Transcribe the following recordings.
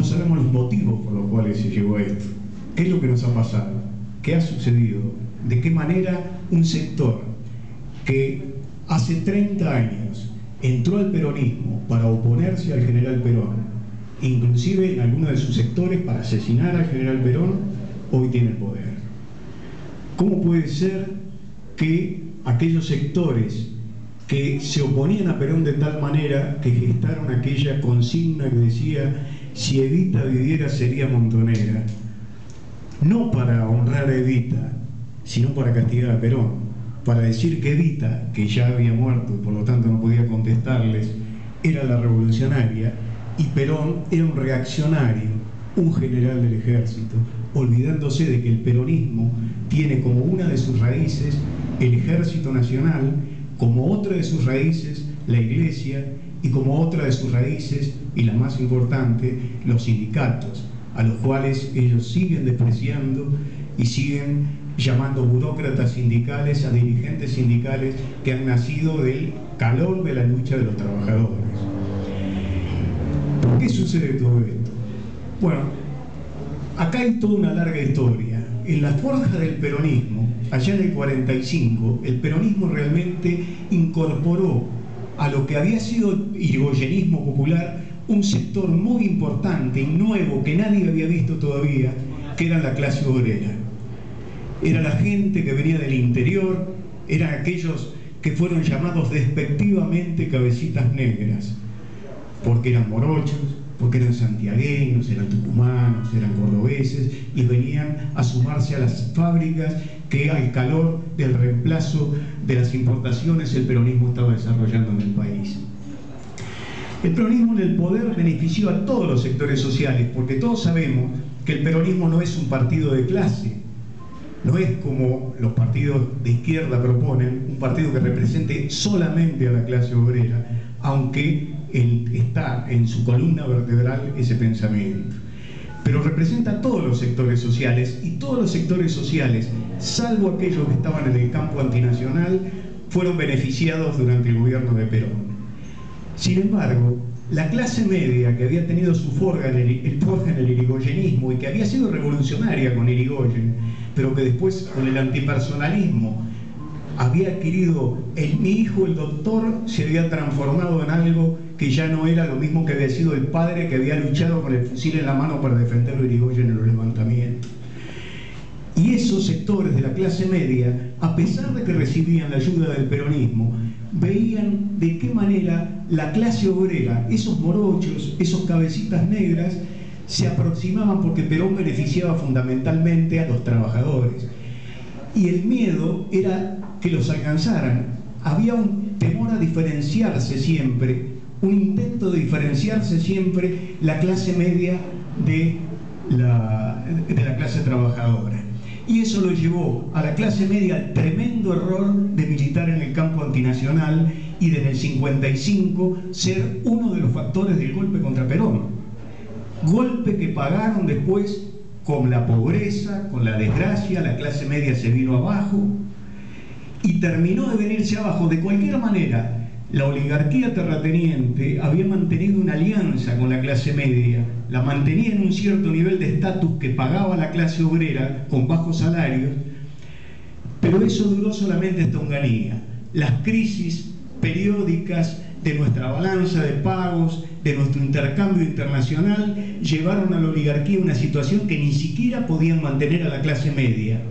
no sabemos los motivos por los cuales se llegó a esto. ¿Qué es lo que nos ha pasado? ¿Qué ha sucedido? ¿De qué manera un sector que hace 30 años entró al peronismo para oponerse al general Perón, inclusive en algunos de sus sectores para asesinar al general Perón, hoy tiene el poder? ¿Cómo puede ser que aquellos sectores que se oponían a Perón de tal manera que gestaron aquella consigna que decía si Evita viviera sería Montonera, no para honrar a Evita, sino para castigar a Perón, para decir que Evita, que ya había muerto y por lo tanto no podía contestarles, era la revolucionaria y Perón era un reaccionario, un general del ejército, olvidándose de que el peronismo tiene como una de sus raíces el Ejército Nacional, como otra de sus raíces la Iglesia y como otra de sus raíces, y la más importante, los sindicatos, a los cuales ellos siguen despreciando y siguen llamando burócratas sindicales a dirigentes sindicales que han nacido del calor de la lucha de los trabajadores. ¿Por qué sucede todo esto? Bueno, acá hay toda una larga historia. En la forja del peronismo, allá en el 45, el peronismo realmente incorporó a lo que había sido el irigoyenismo popular un sector muy importante y nuevo que nadie había visto todavía, que era la clase obrera. Era la gente que venía del interior, eran aquellos que fueron llamados despectivamente cabecitas negras, porque eran morochos, porque eran santiagueños, eran tucumanos, eran cordobeses, y venían a sumarse a las fábricas que al calor del reemplazo de las importaciones el peronismo estaba desarrollando en el país. El peronismo en el poder benefició a todos los sectores sociales, porque todos sabemos que el peronismo no es un partido de clase, no es como los partidos de izquierda proponen, un partido que represente solamente a la clase obrera, aunque está en su columna vertebral ese pensamiento. Pero representa a todos los sectores sociales, y todos los sectores sociales, salvo aquellos que estaban en el campo antinacional, fueron beneficiados durante el gobierno de Perón. Sin embargo, la clase media, que había tenido su forja en el irigoyenismo y que había sido revolucionaria con Irigoyen, pero que después con el antipersonalismo había adquirido, mi hijo el doctor se había transformado en algo que ya no era lo mismo que había sido el padre que había luchado con el fusil en la mano para defender a Irigoyen en los levantamientos. Y esos sectores de la clase media, a pesar de que recibían la ayuda del peronismo, veían de qué manera la clase obrera, esos morochos, esos cabecitas negras, se aproximaban, porque Perón beneficiaba fundamentalmente a los trabajadores. Y el miedo era que los alcanzaran. Había un temor a diferenciarse siempre, un intento de diferenciarse siempre la clase media de la clase trabajadora. Y eso lo llevó a la clase media al tremendo error de militar en el campo antinacional y de en el 55 ser uno de los factores del golpe contra Perón. Golpe que pagaron después con la pobreza, con la desgracia, la clase media se vino abajo y terminó de venirse abajo. De cualquier manera, la oligarquía terrateniente había mantenido una alianza con la clase media, la mantenía en un cierto nivel de estatus que pagaba la clase obrera con bajos salarios, pero eso duró solamente hasta Onganía. Las crisis periódicas de nuestra balanza de pagos, de nuestro intercambio internacional, llevaron a la oligarquía a una situación que ni siquiera podían mantener a la clase media.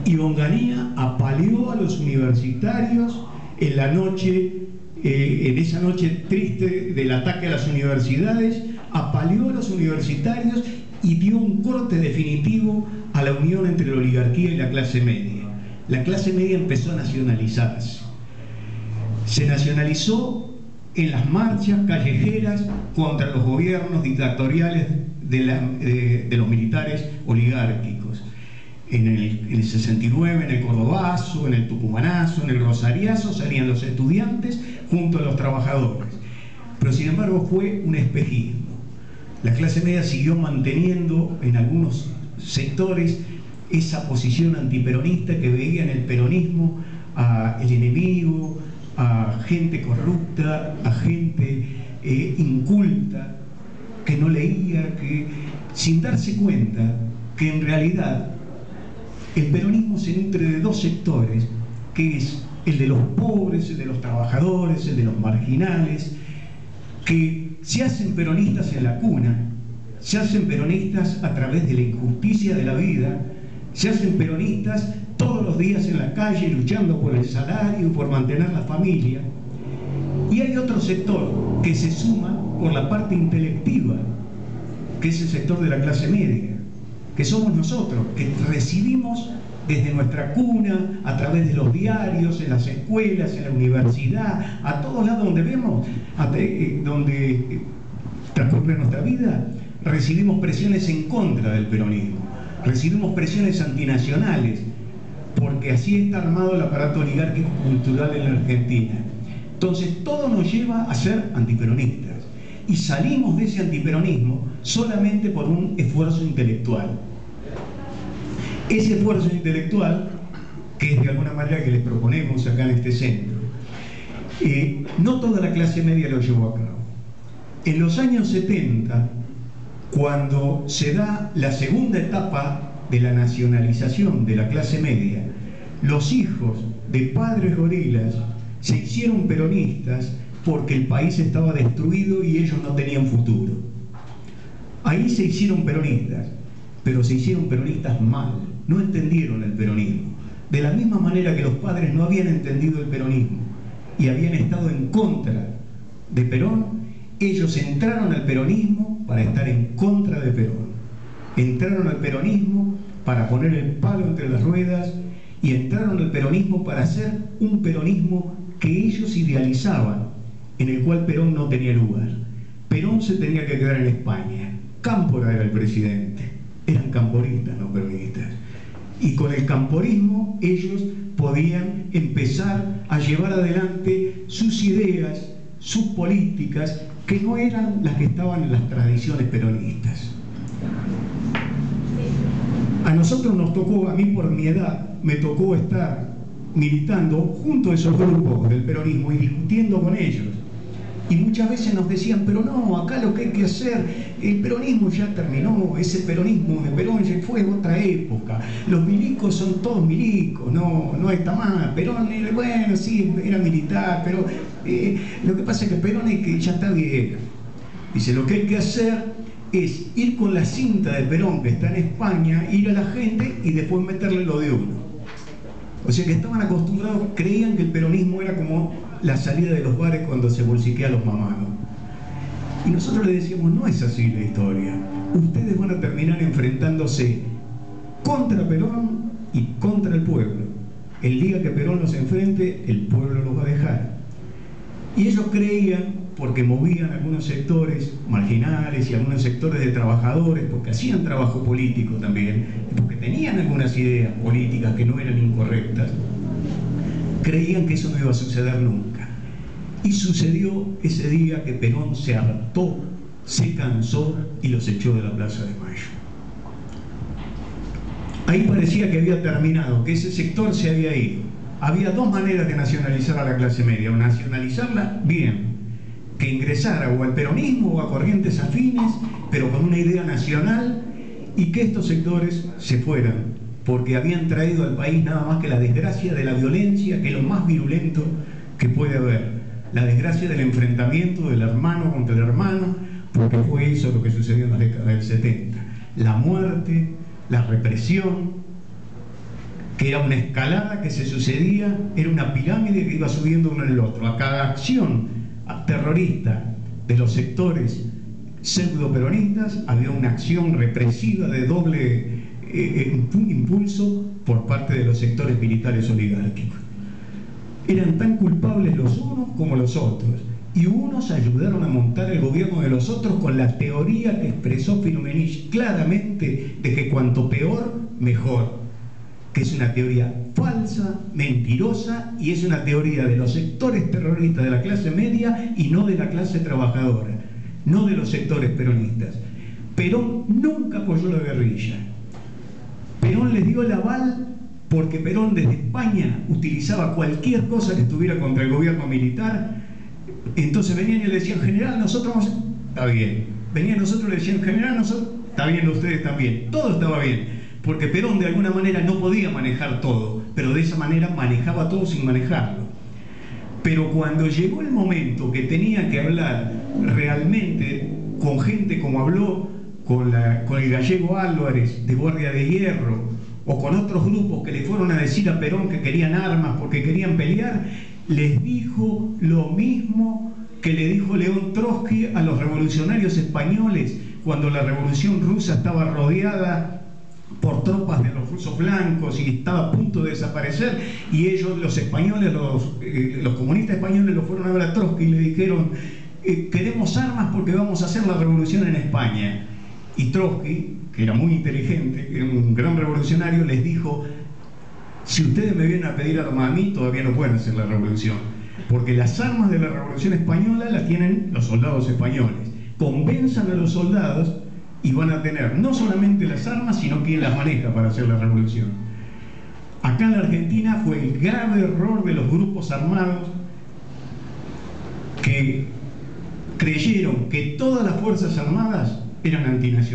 Y Onganía apaleó a los universitarios en la noche, en esa noche triste del ataque a las universidades, apaleó a los universitarios y dio un corte definitivo a la unión entre la oligarquía y la clase media. La clase media empezó a nacionalizarse. Se nacionalizó en las marchas callejeras contra los gobiernos dictatoriales de los militares oligárquicos. En el 69, en el Cordobazo, en el Tucumanazo, en el Rosariazo, salían los estudiantes junto a los trabajadores. Pero sin embargo fue un espejismo. La clase media siguió manteniendo en algunos sectores esa posición antiperonista que veía en el peronismo al enemigo, a gente corrupta, a gente inculta, que no leía, que sin darse cuenta que en realidad el peronismo se nutre de dos sectores, que es el de los pobres, el de los trabajadores, el de los marginales, que se hacen peronistas en la cuna, se hacen peronistas a través de la injusticia de la vida, se hacen peronistas todos los días en la calle luchando por el salario, por mantener la familia. Y hay otro sector que se suma por la parte intelectiva, que es el sector de la clase media, que somos nosotros, que recibimos desde nuestra cuna, a través de los diarios, en las escuelas, en la universidad, a todos lados donde vemos, donde transcurre nuestra vida, recibimos presiones en contra del peronismo, recibimos presiones antinacionales, porque así está armado el aparato oligárquico cultural en la Argentina. Entonces todo nos lleva a ser antiperonistas, y salimos de ese antiperonismo solamente por un esfuerzo intelectual. Ese esfuerzo intelectual, que es de alguna manera que les proponemos acá en este centro, no toda la clase media lo llevó a cabo. En los años 70, cuando se da la segunda etapa de la nacionalización de la clase media, los hijos de padres gorilas se hicieron peronistas porque el país estaba destruido y ellos no tenían futuro. Ahí se hicieron peronistas, pero se hicieron peronistas mal, no entendieron el peronismo. De la misma manera que los padres no habían entendido el peronismo y habían estado en contra de Perón, ellos entraron al peronismo para estar en contra de Perón. Entraron al peronismo para poner el palo entre las ruedas y entraron al peronismo para hacer un peronismo que ellos idealizaban, en el cual Perón no tenía lugar. Perón se tenía que quedar en España. Cámpora era el presidente. Eran camporistas, no peronistas. Y con el camporismo ellos podían empezar a llevar adelante sus ideas, sus políticas, que no eran las que estaban en las tradiciones peronistas. A nosotros nos tocó, a mí por mi edad, me tocó estar militando junto a esos grupos del peronismo y discutiendo con ellos. Y muchas veces nos decían, pero no, acá lo que hay que hacer, el peronismo ya terminó, ese peronismo de Perón ya fue otra época, los milicos son todos milicos, no está mal, Perón, bueno, sí, era militar, pero lo que pasa es que Perón es que ya está viejo. Dice, lo que hay que hacer es ir con la cinta de Perón que está en España, ir a la gente y después meterle lo de uno. O sea que estaban acostumbrados, creían que el peronismo era como la salida de los bares cuando se bolsiquea a los mamanos. Y nosotros le decíamos, no es así la historia. Ustedes van a terminar enfrentándose contra Perón y contra el pueblo. El día que Perón los enfrente, el pueblo los va a dejar. Y ellos creían, porque movían algunos sectores marginales y algunos sectores de trabajadores, porque hacían trabajo político también, porque tenían algunas ideas políticas que no eran incorrectas, creían que eso no iba a suceder nunca. Y sucedió ese día que Perón se hartó, se cansó y los echó de la Plaza de Mayo. Ahí parecía que había terminado, que ese sector se había ido. Había dos maneras de nacionalizar a la clase media, o nacionalizarla bien, que ingresara o al peronismo o a corrientes afines, pero con una idea nacional, y que estos sectores se fueran, porque habían traído al país nada más que la desgracia de la violencia, que es lo más virulento que puede haber, la desgracia del enfrentamiento del hermano contra el hermano, porque fue eso lo que sucedió en la década del 70, la muerte, la represión, que era una escalada que se sucedía, era una pirámide que iba subiendo uno en el otro. A cada acción terrorista de los sectores pseudo-peronistas había una acción represiva de doble impulso por parte de los sectores militares oligárquicos. Eran tan culpables los unos como los otros, y unos ayudaron a montar el gobierno de los otros con la teoría que expresó Firmenich claramente de que cuanto peor, mejor, que es una teoría falsa, mentirosa, y es una teoría de los sectores terroristas de la clase media y no de la clase trabajadora, no de los sectores peronistas. Perón nunca apoyó la guerrilla. Perón les dio el aval porque Perón desde España utilizaba cualquier cosa que estuviera contra el gobierno militar. Entonces venían y le decían, general, nosotros vamos a... Está bien, Venían nosotros y le decían, general, nosotros, está bien, ustedes también, todo estaba bien, porque Perón de alguna manera no podía manejar todo, pero de esa manera manejaba todo sin manejarlo. Pero cuando llegó el momento que tenía que hablar realmente con gente como habló con el gallego Álvarez de Guardia de Hierro, o con otros grupos que le fueron a decir a Perón que querían armas porque querían pelear, les dijo lo mismo que le dijo León Trotsky a los revolucionarios españoles cuando la revolución rusa estaba rodeada por tropas de los rusos blancos y estaba a punto de desaparecer, y ellos, los españoles, los comunistas españoles, lo fueron a ver a Trotsky y le dijeron, queremos armas porque vamos a hacer la revolución en España. Y Trotsky, que era muy inteligente, que era un gran revolucionario, les dijo, si ustedes me vienen a pedir armas a mí, todavía no pueden hacer la revolución, porque las armas de la revolución española las tienen los soldados españoles. Convenzan a los soldados y van a tener no solamente las armas, sino quien las maneja para hacer la revolución. Acá en la Argentina fue el grave error de los grupos armados que creyeron que todas las fuerzas armadas eran antinacionales.